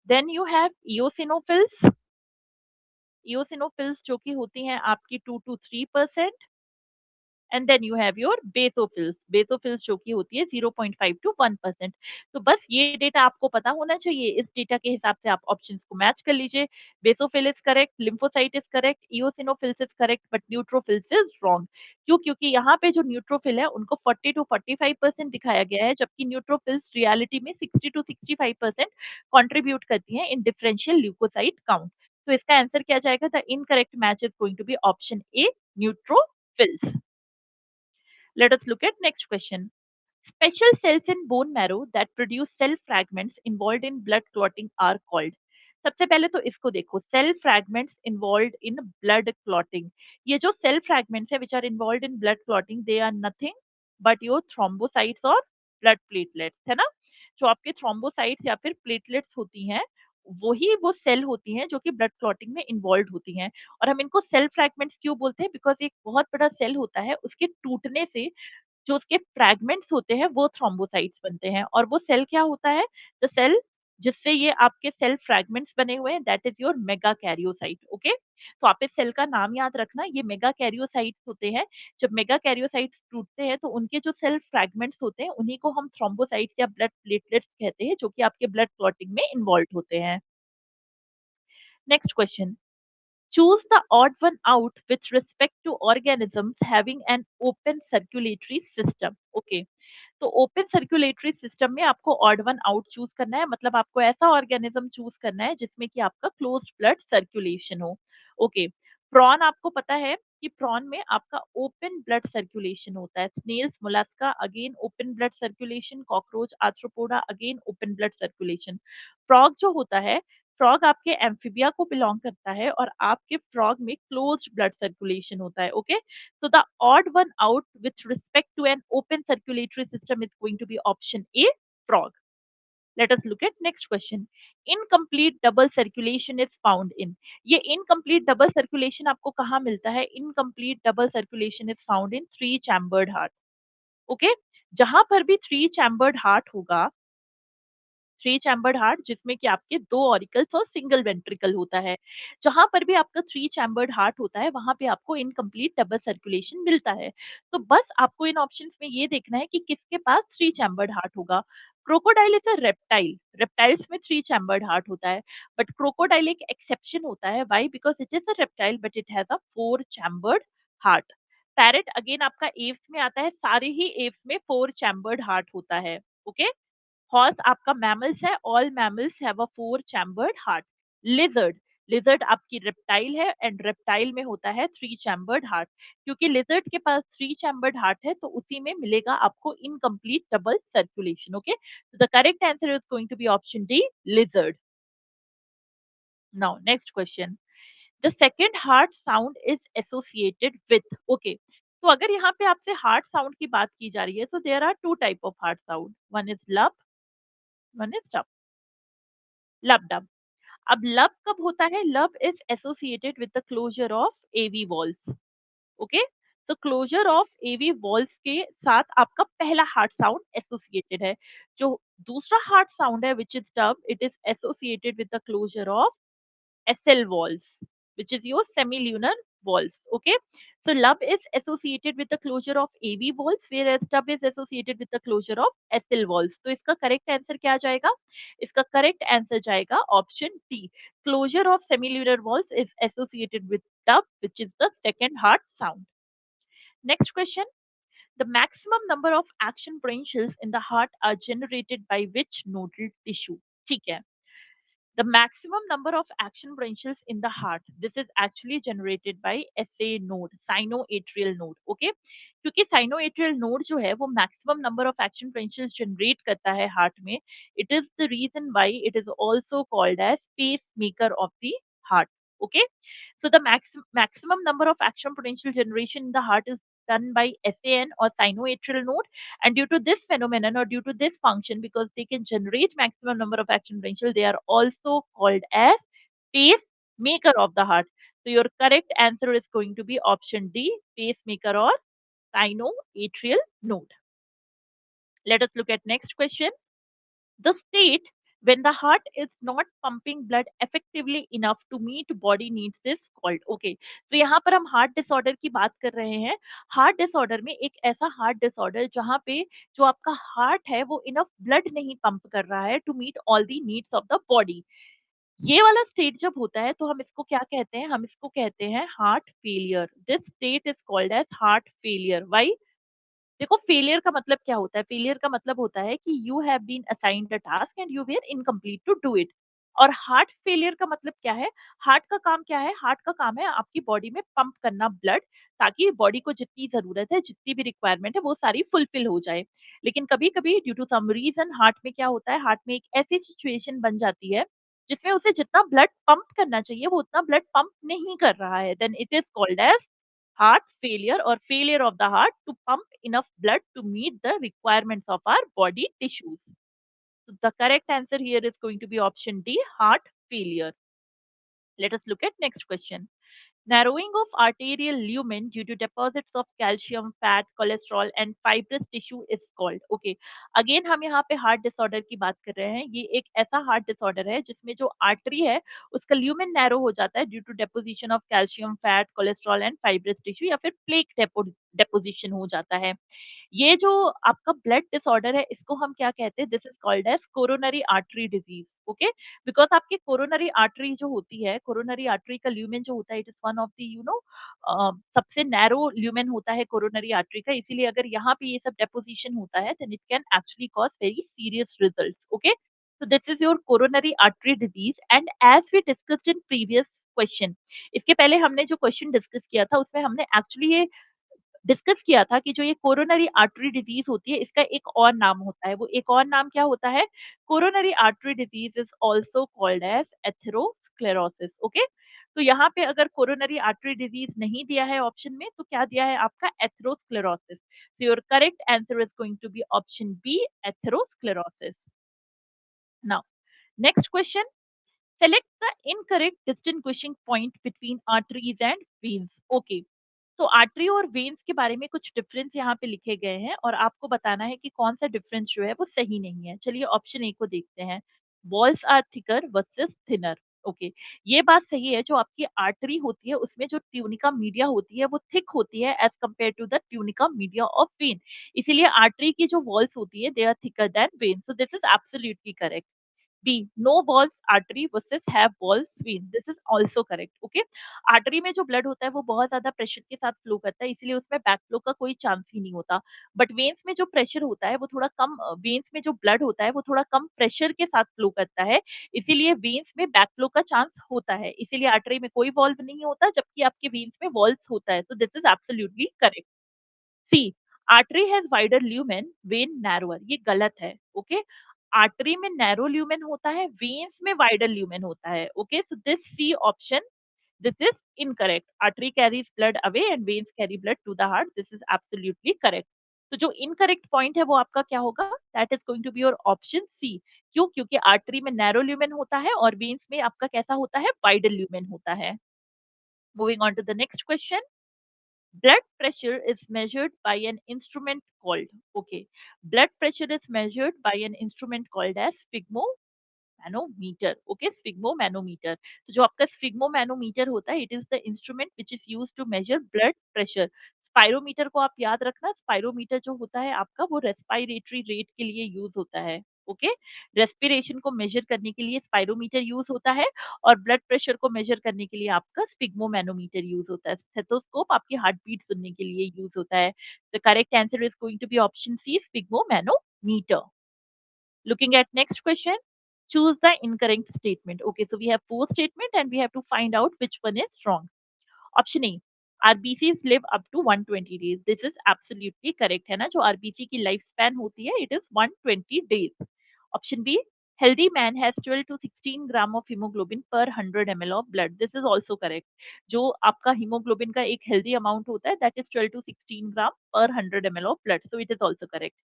Then you have eosinophils. Eosinophils जो कि होती हैं आपकी 2 to 3%। And then you have your basophils. Basophils जो कि होती है 0.5 टू 1%। तो बस ये डेटा आपको पता होना चाहिए। इस डेटा के हिसाब से आप ऑप्शंस को मैच कर लीजिए। Basophil is correct, lymphocyte is correct, eosinophils is correct, but neutrophils is wrong. क्यों? क्योंकि यहाँ पे जो न्यूट्रोफिल है उनको 40 टू 45% दिखाया गया है, जबकि न्यूट्रोफिल्स रियलिटी में 60 टू 65% कॉन्ट्रीब्यूट करती हैं इन डिफरेंशियल ल्यूकोसाइट काउंट। तो इसका आंसर क्या जाएगा? The incorrect match is going to be option A, neutrophils. Let us look at next question. Special cells in bone marrow that produce cell fragments involved in blood clotting are called. सबसे पहले तो इसको देखो, cell fragments involve in blood clotting. ये जो सेल फ्रैगमेंट्स है which are involve in blood clotting, they are nothing but your thrombocytes और ब्लड प्लेटलेट्स, है ना? जो आपके थ्रोम्बोसाइट्स या फिर प्लेटलेट्स होती हैं, वही वो सेल होती हैं जो कि ब्लड क्लॉटिंग में इन्वॉल्व होती हैं। और हम इनको सेल फ्रैगमेंट्स क्यों बोलते हैं? बिकॉज एक बहुत बड़ा सेल होता है, उसके टूटने से जो उसके फ्रैगमेंट्स होते हैं वो थ्रोम्बोसाइट्स बनते हैं। और वो सेल क्या होता है? द सेल जिससे ये आपके सेल फ्रैगमेंट्स बने हुए हैं, that is your mega karyocyte. Okay, तो आप इस सेल का नाम याद रखना, ये मेगा कैरियोसाइट्स होते हैं। जब मेगा कैरियोसाइट्स टूटते हैं, तो उनके जो सेल फ्रैगमेंट्स होते हैं, उन्हीं को हम थ्रोम्बोसाइट्स या ब्लड प्लेटलेट्स कहते हैं, जो कि आपके ब्लड क्लॉटिंग में इन्वॉल्व होते हैं। Next question, choose the odd one out with respect to organisms having an open circulatory system. Okay, तो ओपन सर्कुलेटरी सिस्टम में आपको ऑड वन आउट चूज करना है, मतलब आपको ऐसा ऑर्गेनिज्म चूज करना है जिसमें कि आपका क्लोज्ड ब्लड सर्कुलेशन हो। ओके, प्रॉन आपको पता है कि प्रॉन में आपका ओपन ब्लड सर्कुलेशन होता है। Snails, mollusca again open blood circulation, cockroach, arthropoda again open blood circulation. Frog जो होता है, फ्रॉग आपके एम्फीबिया को बिलोंग करता है और आपके फ्रॉग में क्लोज्ड ब्लड सर्कुलेशन होता है। Okay, so the odd one out with respect to an open circulatory system is going to be option A, frog. Let us look at next question. Incomplete double circulation is found in. ये incomplete double circulation आपको कहाँ मिलता है? Incomplete double circulation is found in three chambered heart. Okay? जहां पर भी थ्री चैम्बर्ड हार्ट होगा, थ्री चैम्बर्ड हार्ट जिसमें कि आपके दो ऑरिकल्स और सिंगल वेंट्रिकल होता है, जहां पर भी आपका थ्री चैम्बर्ड हार्ट होता है वहां पे आपको इनकम्प्लीट डबल सर्कुलेशन मिलता है। तो बस आपको इन ऑप्शंस में ये देखना है कि किसके पास थ्री चैम्बर्ड हार्ट होगा। Crocodile is a reptile, reptiles में थ्री चैम्बर्ड हार्ट होता है, बट क्रोकोडाइल एक एक्सेप्शन होता है। Why? Because it is a reptile but it has a four chambered heart. Parrot again आपका एव्स में आता है, सारे ही एव्स में फोर चैम्बर्ड हार्ट होता है। ओके, हॉर्स आपका मैमल्स है, all mammals have a four chambered heart. Lizard, lizard आपकी रेप्टाइल है एंड रेप्टाइल में होता है थ्री चैम्बर्ड हार्ट। क्योंकि लिजर्ड के पास थ्री चैम्बर्ड हार्ट है तो उसी में मिलेगा आपको incomplete double circulation. Okay, the correct answer is going to be option D, lizard. Now next question, the second heart sound is associated with. Okay, तो अगर यहाँ पे आपसे हार्ट साउंड की बात की जा रही है तो there are two type of heart sound, one is lub, one is dub. Lub dub, अब लब कब होता है? Lub is associated with the closure of AV valves. Okay, तो क्लोजर ऑफ एवी वॉल्स के साथ आपका पहला हार्ट साउंड एसोसिएटेड है। जो दूसरा हार्ट साउंड है which is dub, it is associated with the closure of SL walls, which is your semilunar walls. Okay, so lub is associated with the closure of AV walls, whereas tub is associated with the closure of SL walls. तो इसका करेक्ट आंसर क्या जाएगा? इसका करेक्ट आंसर जाएगा option D, closure of semilunar walls is associated with tub, which is the second heart sound. Next question. The maximum number of action potentials in the heart are generated by which nodal tissue? ठीक है, the maximum number of action potentials in the heart, this is actually generated by SA node, sinoatrial node. Okay, क्योंकि sinoatrial node जो है वो maximum number of action potentials generate करता है heart में, it is the reason why it is also called as pacemaker of the heart. Okay, so the maximum number of action potential generation in the heart is done by SAN or sinoatrial node, and due to this phenomenon or due to this function, because they can generate maximum number of action potential, they are also called as pacemaker of the heart. So your correct answer is going to be option D, pacemaker or sinoatrial node. Let us look at next question. The state when the heart is not pumping blood effectively enough to meet body needs is called. Okay, तो यहाँ पर हम हार्ट डिसऑर्डर की बात कर रहे हैं। हार्ट डिसऑर्डर में एक ऐसा हार्ट डिसऑर्डर जहाँ पे जो आपका हार्ट है वो इनफ ब्लड नहीं पंप कर रहा है to meet all the needs of the body. ये वाला स्टेट जब होता है तो हम इसको क्या कहते हैं? हम इसको कहते हैं heart failure. This state is called as heart failure. Why? देखो, फेलियर का मतलब क्या होता है? फेलियर का मतलब होता है कि you have been assigned a task and you were incomplete to do it. और हार्ट फेलियर का मतलब क्या है? हार्ट का काम क्या है? हार्ट का काम है आपकी बॉडी में पंप करना ब्लड, ताकि बॉडी को जितनी जरूरत है, जितनी भी रिक्वायरमेंट है वो सारी फुलफिल हो जाए। लेकिन कभी कभी due to some reason heart में क्या होता है? हार्ट में एक ऐसी सिचुएशन बन जाती है जिसमें उसे जितना ब्लड पंप करना चाहिए वो उतना ब्लड पंप नहीं कर रहा है, then it is called as heart failure or failure of the heart to pump enough blood to meet the requirements of our body tissues. So the correct answer here is going to be option D, heart failure. Let us look at next question. Narrowing of arterial lumen due to deposits of calcium, fat, cholesterol and fibrous tissue is called. Okay, again हम यहाँ पे हार्ट डिसऑर्डर की बात कर रहे हैं। ये एक ऐसा हार्ट डिसऑर्डर है जिसमें जो आर्टरी है उसका ल्यूमेन नैरो हो जाता है due to deposition of calcium, fat, cholesterol and fibrous tissue, या फिर प्लेक डेपोजिशन हो जाता है। ये जो आपका ब्लड डिसऑर्डर है इसको हम क्या कहते हैं? This is called as coronary artery disease. Okay, because आपकी कोरोनरी आर्टरी जो होती है, कोरोनरी आर्टरी का ल्यूमेन जो होता है, it is one of the सबसे नैरो ल्यूमेन होता है कोरोनरी आर्टरी का। इसीलिए अगर यहाँ पे ये सब डेपोजिशन होता है then it can actually cause very serious results. Okay, so this is your coronary artery disease, and as we discussed in previous question. इसके पहले हमने जो क्वेश्चन डिस्कस किया था उसमें हमने एक्चुअली ये डिस्कस किया था कि जो ये कोरोनरी आर्टरी डिजीज होती है इसका एक और नाम होता है। वो एक और नाम क्या होता है? Coronary artery disease is also called as atherosclerosis. Okay, तो यहाँ पे अगर कोरोनरी आर्टरी डिजीज नहीं दिया है ऑप्शन में तो क्या दिया है आपका? Atherosclerosis. So your correct answer is going to be option B, atherosclerosis. Now, next question. Select the incorrect distinguishing point between arteries and veins. Okay. तो आर्टरी और वेन्स के बारे में कुछ डिफरेंस यहाँ पे लिखे गए हैं और आपको बताना है कि कौन सा डिफरेंस जो है वो सही नहीं है। चलिए ऑप्शन ए को देखते हैं। Walls are thicker versus thinner. Okay, ये बात सही है। जो आपकी आर्टरी होती है उसमें जो ट्यूनिका मीडिया होती है वो थिक होती है as compared to the tunica media of vein. इसीलिए आर्टरी की जो वॉल्स होती है they are thicker than vein. So this is absolutely correct. B. No valves artery versus have valves vein. This is also correct. Okay. Artery में जो ब्लड होता है वो बहुत ज्यादा प्रेशर के साथ फ्लो करता है इसलिए उसमें बैक फ्लो का कोई चांस ही नहीं होता। बट वेन्स में जो प्रेशर होता है वो थोड़ा कम, वेन्स में जो ब्लड होता है वो थोड़ा कम प्रेशर के साथ फ्लो करता है, इसीलिए वेन्स में बैक फ्लो का चांस होता है। इसीलिए आर्टरी में कोई वॉल्व नहीं होता जबकि आपके वेन्स में वॉल्व होता है। तो this is absolutely correct. C, artery has wider lumen, vein narrower. ये गलत है। ओके, आर्टरी में नैरो ल्यूमेन होता है, वेन्स में वाइडर ल्यूमेन होता है। Okay, so this C option, this is incorrect. Artery carries blood away and veins carry blood to the heart. This is absolutely correct. तो जो इनकरेक्ट पॉइंट है वो आपका क्या होगा? That is going to be your option C. क्यों? क्योंकि आर्टरी में नैरो ल्यूमेन होता है और वेन्स में आपका कैसा होता है? वाइडर ल्यूमेन होता है। Moving on to the next question. Blood pressure is measured by an instrument called, okay, blood pressure is measured by an instrument called as sphygmomanometer. Okay, sphygmomanometer. तो जो आपका sphygmomanometer होता है, it is the instrument which is used to measure blood pressure. Spirometer को आप याद रखना। स्पायरोमीटर जो होता है आपका वो रेस्पिरेटरी रेट के लिए यूज होता है। ओके, रेस्पिरेशन को मेजर करने के लिए स्पायरोमीटर यूज होता है और ब्लड प्रेशर को मेजर करने के लिए आपका स्पिग्मोमैनोमीटर यूज होता है। स्टेथोस्कोप आपकी हार्ट बीट सुनने के लिए यूज होता है। The correct answer is going to be option C, sphygmomanometer. Looking at next question, choose the incorrect statement. Okay, so we have four statement and we have to find out which one is wrong. Option A, RBCs live up to 120 days. This is absolutely correct है ना? जो RBC की लाइफ स्पैन होती है it is 120 days. Option B, healthy man has 12 to 16 gram of hemoglobin per 100 ml of blood. This is also correct. जो आपका hemoglobin का एक healthy amount होता है that is 12 to 16 gram per 100 ml of blood. So it is also correct.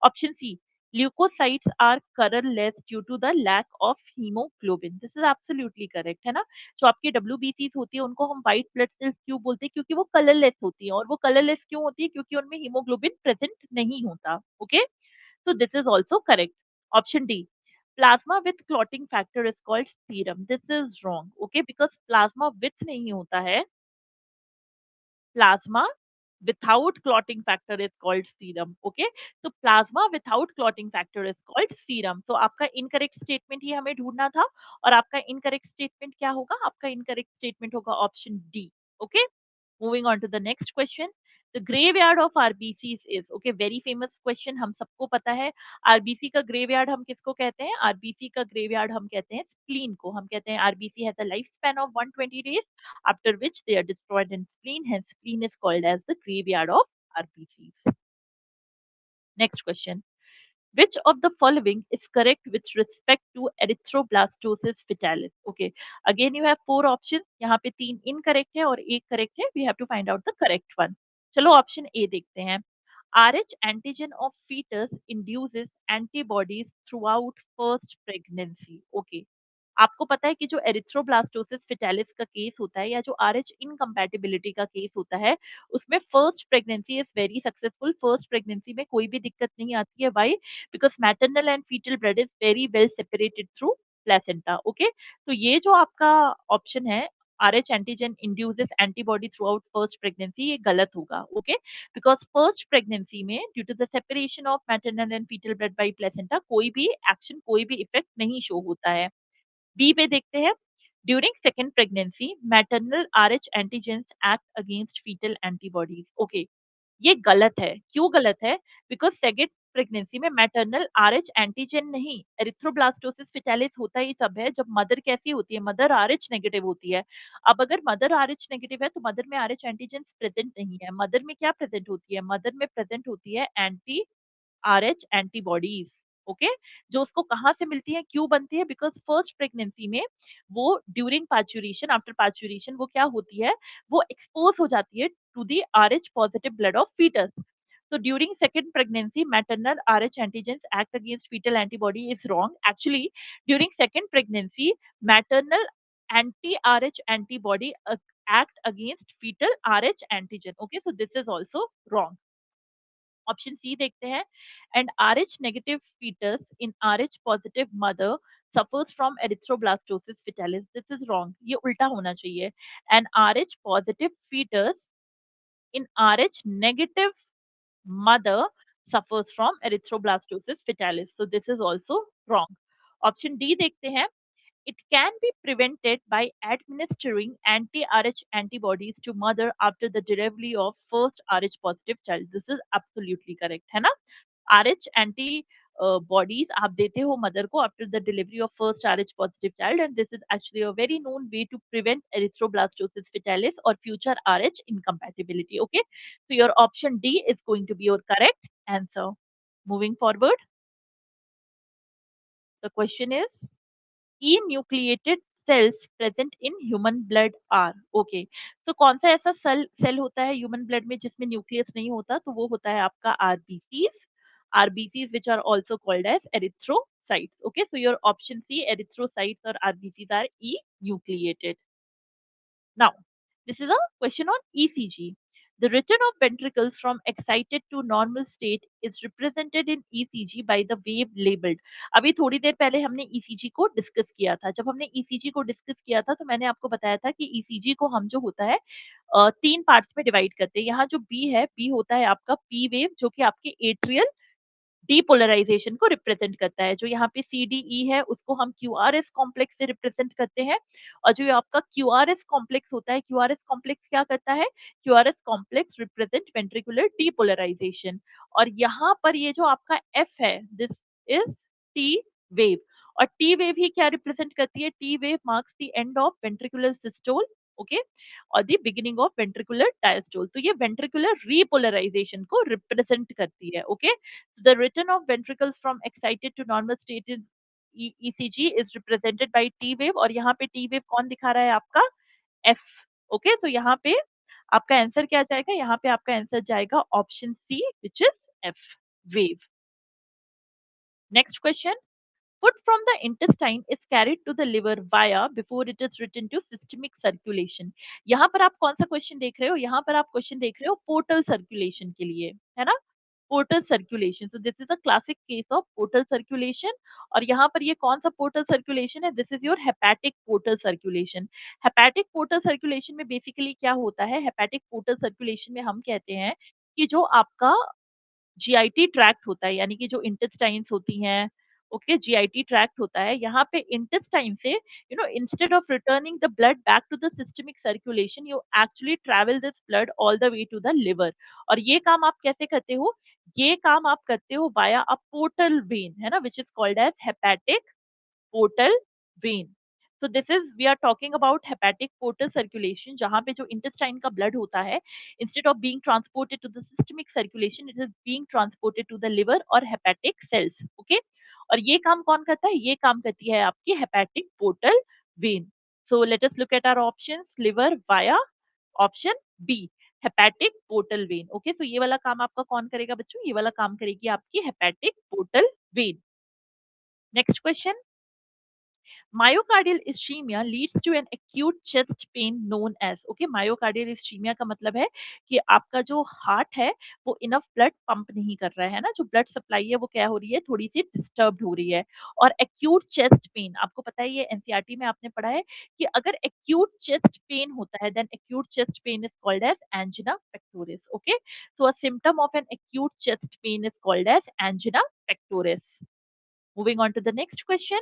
Option C, leukocytes are colorless due to the lack of hemoglobin. This is absolutely correct है ना? जो आपकी WBCs होती है उनको हम व्हाइट ब्लड सेल्स क्यों बोलते हैं? क्योंकि वो कलरलेस होती है। और वो कलरलेस क्यों होती है? क्योंकि उनमें हीमोग्लोबिन प्रेजेंट नहीं होता। Okay, so this is also correct. Option D, plasma with clotting factor is called serum. This is wrong. Okay, because plasma with नहीं होता है, plasma without clotting factor is called serum. Okay, so plasma without clotting factor is called serum. So आपका incorrect statement ही हमें ढूंढना था और आपका incorrect statement क्या होगा? आपका incorrect statement होगा option D. Okay, moving on to the next question. The graveyard of RBCs is, okay, very famous question, हम सबको पता है। RBC का graveyard हम किसको कहते हैं? RBC का graveyard हम कहते हैं spleen को। हम कहते हैं RBC has a lifespan of 120 days, after which they are destroyed in spleen. Hence, spleen is called as the graveyard of RBCs. Next question. Which of the following is correct with respect to erythroblastosis fetalis? Okay, again you have four options. यहाँ पे तीन incorrect है और एक correct है. We have to find out the correct one. चलो option A देखते हैं. RH antigen of fetus induces antibodies throughout first pregnancy. Okay, आपको पता है कि जो एरिथ्रोब्लास्टोसिस फिटालिस का केस होता है या जो आरएच इनकम्पैटिबिलिटी का केस होता है उसमें first pregnancy is very successful. First pregnancy में कोई भी दिक्कत नहीं आती है। Why? Because maternal and fetal blood is very well separated through placenta. Okay, तो ये जो आपका ऑप्शन है RH antigen induces antibody throughout first pregnancy, ये गलत होगा। ओके, बिकॉज फर्स्ट प्रेगनेंसी में due to the separation of maternal and fetal blood by placenta कोई भी एक्शन, कोई भी इफेक्ट नहीं शो होता है। बी पे देखते हैं। During second pregnancy maternal RH antigens act against fetal antibodies. Okay, ये गलत है। क्यों गलत है? बिकॉज प्रेगनेंसी में मैटरनल आरएच एंटीजन नहीं, एरिथ्रोब्लास्टोसिस फेटालिस होता ही तब है जब मदर कैसी होती है, मदर आरएच नेगेटिव होती है। अब अगर मदर आरएच नेगेटिव है तो मदर में आरएच एंटीजन प्रेजेंट नहीं है। मदर में क्या प्रेजेंट होती है, मदर में प्रेजेंट होती है एंटी आरएच एंटीबॉडीज। ओके, जो उसको कहाँ से मिलती है, क्यों बनती है, बिकॉज फर्स्ट प्रेगनेंसी में वो ड्यूरिंग पार्चुरेशन, आफ्टर पार्चुरेशन वो क्या होती है, वो एक्सपोज हो जाती है to the RH positive blood of fetus. So during second pregnancy, maternal Rh antigens act against fetal antibody is wrong. Actually, during second pregnancy, maternal anti-Rh antibody act against fetal Rh antigen. Okay, so this is also wrong. Option C देखते हैं, and RH negative fetus in RH positive mother suffers from erythroblastosis fetalis, this is wrong, ये उल्टा होना चाहिए। And RH positive fetus in RH negative mother suffers from erythroblastosis fetalis, so this is also wrong. Option D देखते हैं, it can be prevented by administering anti-Rh antibodies to mother after the delivery of first Rh positive child. This is absolutely correct, है ना? Rh anti bodies आप देते हो मदर को after the delivery of first Rh positive child, and this is actually a very known way to prevent erythroblastosis fetalis or future Rh incompatibility. Okay, so your option D is going to be your correct answer. Moving forward, the question is, enucleated cells present in human blood are, okay, तो कौन सा ऐसा सेल होता है ह्यूमन ब्लड में जिसमें न्यूक्लियस नहीं होता, तो वो होता है आपका RBCs which are also called as erythrocytes. Okay, so your option C, erythrocytes or RBCs are enucleated. Now, this is a question on ECG. The return of ventricles from excited to normal state is represented in ECG by the wave labeled. अभी थोड़ी देर पहले हमने ECG को डिस्कस किया था। जब हमने ECG को डिस्कस किया था तो मैंने आपको बताया था कि ECG को हम जो होता है तीन पार्ट्स में डिवाइड करते हैं। यहाँ जो बी है, बी होता है आपका पी वेव जो कि आपके एट्रियल डीपोलराइजेशन को रिप्रेजेंट करता है। जो यहाँ पे CDE है उसको हम QRS कॉम्प्लेक्स से रिप्रेजेंट करते हैं, और जो आपका QRS कॉम्प्लेक्स होता है, QRS कॉम्प्लेक्स क्या करता है, QRS complex represent ventricular depolarization. और यहाँ पर ये जो आपका F है, दिस इज T वेव, और T वेव ही क्या रिप्रेजेंट करती है, T wave marks the end of ventricular systole, okay, और the beginning of ventricular diastole. तो ये वेंट्रिकुलर रीपोलराइजेशन को रिप्रेजेंट करती है। Okay, the return of ventricles from excited to normal state in ECG is represented by T wave, और यहाँ पे T wave कौन दिखा रहा है आपका, F। ओके, तो यहाँ पे आपका आंसर क्या जाएगा, यहाँ पे आपका आंसर जाएगा option C which is F wave. Next question, food from the intestine is carried to the liver via before it is written to systemic circulation। यहाँ पर आप कौन सा क्वेश्चन देख रहे हो, यहाँ पर आप क्वेश्चन देख रहे हो पोर्टल सर्कुलेशन के लिए, है ना, portal circulation. So this is a classic case of portal circulation, और यहाँ पर ये कौन सा पोर्टल सर्कुलेशन है, this is your hepatic portal circulation. Hepatic portal circulation में बेसिकली क्या होता है, हेपेटिक पोर्टल सर्कुलेशन में हम कहते हैं कि जो आपका जीआईटी ट्रैक्ट होता है, यानी कि जो इंटेस्टाइन्स होती हैं, ओके, जीआईटी ट्रैक्ट होता है, यहाँ पे इंटेस्टाइन से instead of returning the blood back to the systemic circulation, you actually travel this blood all the way to the liver. और ये काम आप कैसे करते हो, ये काम आप करते हो वाया अ पोर्टल वेन, है ना, which is called as hepatic portal vein. So this is, we are talking about hepatic portal circulation, जहाँ पे जो intestine का blood होता है, instead of being transported to the systemic circulation, it is being transported to the liver और hepatic cells, okay? और ये काम कौन करता है, ये काम करती है आपकी hepatic portal vein। So let us look at our options, liver via option B, hepatic portal vein। okay, so ये वाला काम आपका कौन करेगा बच्चों, ये वाला काम करेगी आपकी hepatic portal vein। Next question, myocardial ischemia leads to an acute chest pain known as, okay, myocardial ischemia का मतलब है कि आपका जो हार्ट है वो इनफ ब्लड पंप नहीं कर रहा है ना, जो ब्लड सप्लाई है वो क्या हो रही है, थोड़ी सी डिस्टर्ब हो रही है। और एक्यूट चेस्ट पेन, आपको पता है ये एनसीईआरटी में आपने पढ़ा है कि अगर एक्यूट चेस्ट पेन होता है then acute chest pain is called as angina pectoris. Okay, so a symptom of an acute chest pain is called as angina pectoris. Moving on to the next question,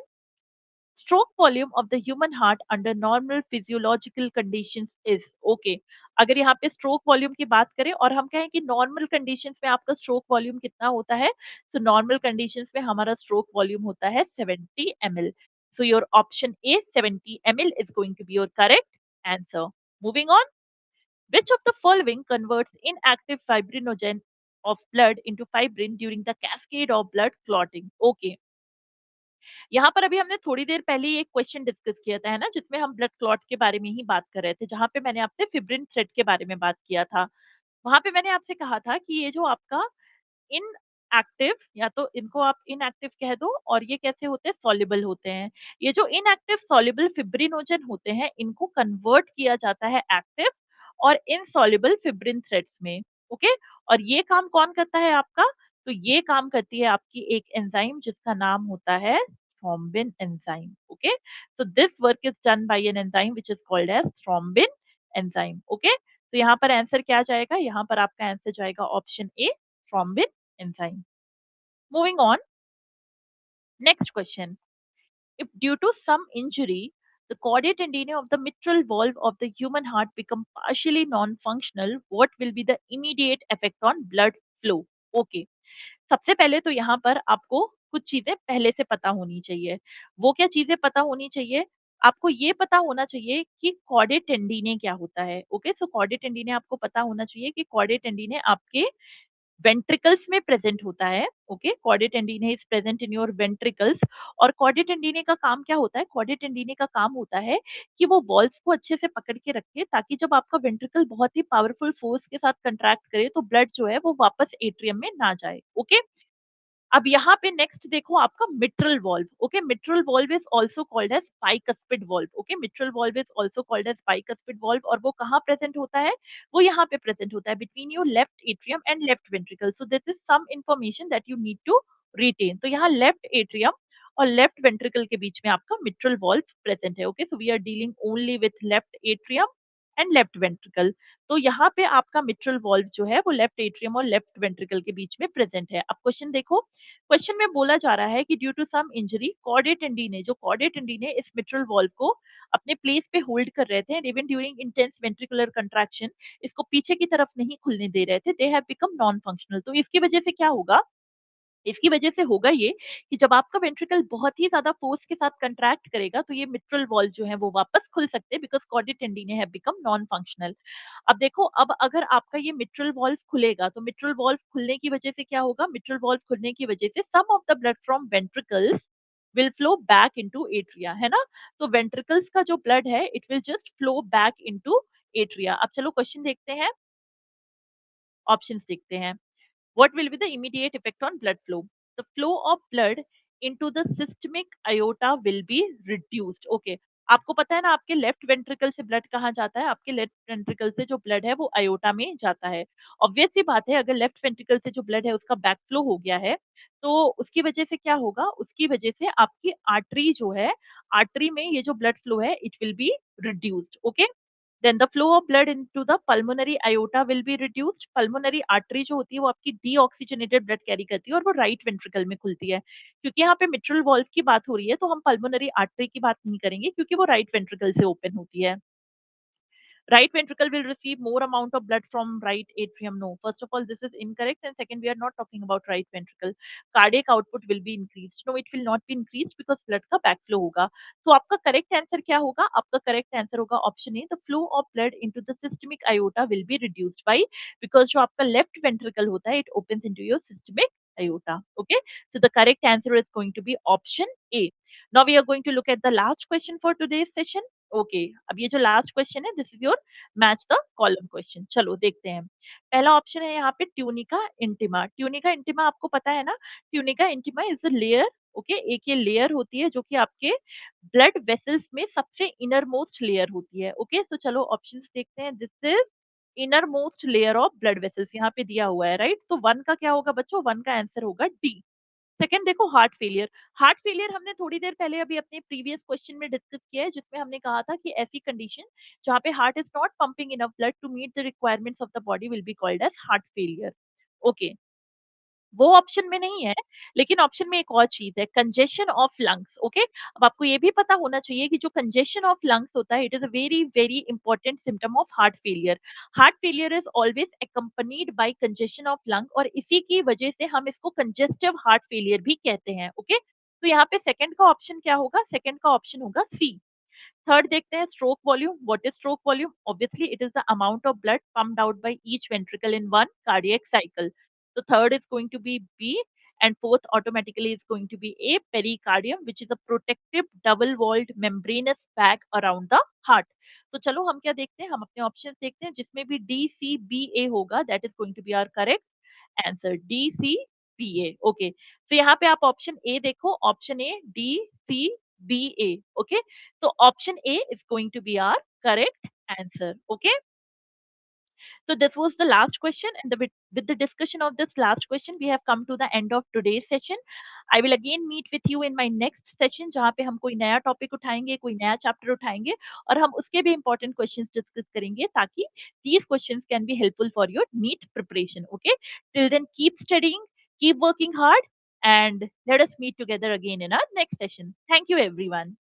stroke volume of the human heart under normal physiological conditions is okay. अगर यहाँ पे स्ट्रोक वॉल्यूम की बात करें और हम कहें कि नॉर्मल कंडीशंस में आपका स्ट्रोक वॉल्यूम कितना होता है, तो नॉर्मल कंडीशंस में हमारा स्ट्रोक वॉल्यूम होता है 70 ml. So your option A 70 ml is going to be your correct answer. Moving on, which of the following converts inactive fibrinogen of blood into fibrin during the cascade of blood clotting? Okay. यहाँ पर अभी हमने थोड़ी देर पहले ही एक क्वेश्चन डिस्कस किया था, है ना? जिसमें हम ब्लड क्लॉट के बारे में ही बात कर रहे थे, जहाँ पे मैंने आपसे फिब्रिन थ्रेड के बारे में बात किया था। वहाँ पे मैंने आपसे कहा था कि ये जो आपका इनएक्टिव, या तो इनको आप इनएक्टिव कह दो, और ये कैसे होते हैं? सॉल्युबल होते हैं। ये जो इनएक्टिव सॉल्युबल फिब्रिनोजन होते हैं, इनको कन्वर्ट किया जाता है एक्टिव और इनसॉल्युबल फिब्रिन थ्रेड्स में, ओके? और ये काम कौन करता है आपका? तो ये काम करती है आपकी एक एंजाइम जिसका नाम होता है thrombin enzyme, okay? So this work is done by an enzyme which is called as thrombin enzyme, okay? तो यहाँ पर आंसर क्या जाएगा? यहाँ पर आपका आंसर जाएगा option A, thrombin enzyme. Moving on, next question. If due to some injury, the chordae tendineae of the mitral valve of the human heart become partially non-functional, what will be the immediate effect on blood flow? Okay. सबसे पहले तो यहाँ पर आपको कुछ चीजें पहले से पता होनी चाहिए। वो क्या चीजें पता होनी चाहिए? आपको ये पता होना चाहिए कि कॉर्डे टेंडिने क्या होता है। ओके, सो कॉर्डे टेंडिने आपको पता होना चाहिए कि कॉर्डे टेंडिने आपके वेंट्रिकल्स में प्रेजेंट होता है। Okay, कॉर्डे टेंडिने is present in your ventricles. और कॉर्डे टेंडिने का काम क्या होता है? कॉर्डे टेंडिने का काम होता है कि वो वॉल्स को अच्छे से पकड़ के रखे, ताकि जब आपका वेंट्रिकल बहुत ही पावरफुल फोर्स के साथ कंट्रैक्ट करे तो ब्लड जो है वो वापस एट्रियम में ना जाए। ओके, अब यहाँ पे नेक्स्ट देखो आपका mitral valve. Okay, mitral valve is also called as bicuspid valve. Okay, mitral valve is also called as bicuspid valve, और वो कहाँ प्रेजेंट होता है? वो यहाँ पे प्रेजेंट होता है between your left atrium and left ventricle. So this is some information that you need to retain. तो यहाँ लेफ्ट एट्रियम और लेफ्ट वेंट्रिकल के बीच में आपका मिट्रल वॉल्व प्रेजेंट है। Okay, so we are dealing only with left atrium and left ventricle. तो यहाँ पे आपका मिट्रल वॉल्व जो है वो लेफ्ट एट्रियम और लेफ्ट वेंट्रिकल के बीच में प्रेजेंट है। अब क्वेश्चन देखो, क्वेश्चन में बोला जा रहा है कि due to some injury chordae tendineae, जो कॉर्डे टेंडिने इस मिट्रल वॉल्व को अपने प्लेस पे होल्ड कर रहे थे, and even during intense ventricular contraction इसको पीछे की तरफ नहीं खुलने दे रहे थे, they have become non functional. तो इसकी वजह से क्या होगा? इसकी वजह से होगा ये कि जब आपका वेंट्रिकल बहुत ही ज्यादा फोर्स के साथ कंट्रैक्ट करेगा, तो ये मिट्रल वॉल्व जो है वो वापस खुल सकते हैं, because कॉर्डे टेंडिने have become non functional. अब देखो, अब अगर आपका ये मिट्रल वॉल्व खुलेगा, तो मिट्रल वॉल्व खुलने की वजह से क्या होगा? मिट्रल वॉल्व खुलने की वजह से some of the blood from ventricles will flow back into atria, है ना? तो वेंट्रिकल्स का जो ब्लड है it will just flow back into atria. अब चलो क्वेश्चन देखते हैं, ऑप्शंस देखते हैं। What will be the immediate effect on blood flow? The flow of blood into the systemic aorta will be reduced. Okay. आपको पता है ना, आपके लेफ्ट वेंट्रिकल से ब्लड कहाँ जाता है? आपके लेफ्ट वेंट्रिकल से जो ब्लड है वो अयोटा में जाता है। ऑब्वियस सी बात है, अगर लेफ्ट वेंट्रिकल से जो ब्लड है उसका बैक फ्लो हो गया है, तो उसकी वजह से क्या होगा? उसकी वजह से आपकी आर्टरी जो है, आर्टरी में ये जो ब्लड फ्लो है it will be reduced. Okay, then the flow of blood into the pulmonary aorta will be reduced. Pulmonary artery जो होती है वो आपकी डीऑक्सीजनेटेड ब्लड कैरी करती है, और वो राइट वेंट्रिकल में खुलती है। क्योंकि यहाँ पे मिट्रल वॉल्व की बात हो रही है, तो हम पल्मोनरी आर्टरी की बात नहीं करेंगे, क्योंकि वो राइट वेंट्रिकल से ओपन होती है। Right ventricle will receive more amount of blood from right atrium. No, first of all this is incorrect, and second, we are not talking about right ventricle. Cardiac output will be increased. No, it will not be increased because blood का backflow होगा। तो आपका correct answer क्या होगा? आपका correct answer होगा option A, the flow of blood into the systemic aorta will be reduced by, because जो आपका left ventricle होता है it opens into your systemic aorta. Okay, so the correct answer is going to be option A. Now we are going to look at the last question for today's session. Okay, अब ये जो लास्ट क्वेश्चन है, this is your match the column question. चलो देखते हैं। पहला ऑप्शन है यहाँ पे ट्यूनिका इंटिमा। ट्यूनिका इंटिमा आपको पता है ना? Tunica intima is a layer. Okay, एक ये लेयर होती है जो कि आपके ब्लड वेसल्स में सबसे इनर मोस्ट लेयर होती है। ओके, तो चलो ऑप्शंस देखते हैं। This is inner most layer of blood vessels, यहाँ पे दिया हुआ है, राइट? तो वन का क्या होगा बच्चों? वन का आंसर होगा डी। सेकंड देखो, हार्ट फेलियर। हार्ट फेलियर हमने थोड़ी देर पहले अभी अपने प्रीवियस क्वेश्चन में डिस्कस किया है, जिसमें हमने कहा था कि ऐसी कंडीशन जहां पे heart is not pumping enough blood to meet the requirements of the body will be called as heart failure. Okay, वो ऑप्शन में नहीं है, लेकिन ऑप्शन में एक और चीज़ है, कंजेशन ऑफ लंग्स, ओके? अब आपको ये भी पता होना चाहिए कि जो कंजेशन ऑफ लंग्स होता है, it is a very, very important symptom of heart failure. Heart failure is always accompanied by congestion of lung, और इसी की वजह से हम इसको कंजेस्टिव हार्ट फेलियर भी कहते हैं, ओके? तो यहाँ पे सेकंड का ऑप्शन क्या होगा? सेकंड का ऑप्शन होगा सी। थर्ड देखते हैं stroke volume. What is stroke volume? Obviously it is the amount of blood pumped out by each ventricle in one cardiac cycle. So third is going to be B, and fourth automatically is going to be A, pericardium, which is a protective double-walled membranous bag around the heart. तो चलो हम क्या देखते हैं, हम अपने ऑप्शंस देखते हैं, जिसमें भी D, C, B, A होगा, that is going to be our correct answer, D C B A, okay. तो यहाँ पे आप ऑप्शन ए देखो, option A D C B A, okay. तो option A is going to be our correct answer, okay. So this was the last question, and with the discussion of this last question, we have come to the end of today's session. I will again meet with you in my next session, जहाँ पे हम कोई नया टॉपिक उठाएंगे, कोई नया चैप्टर उठाएंगे, और हम उसके भी important questions डिस्कस करेंगे, ताकि these questions can be helpful for your NEET preparation. Okay. Till then, keep studying, keep working hard, and let us meet together again in our next session. Thank you, everyone.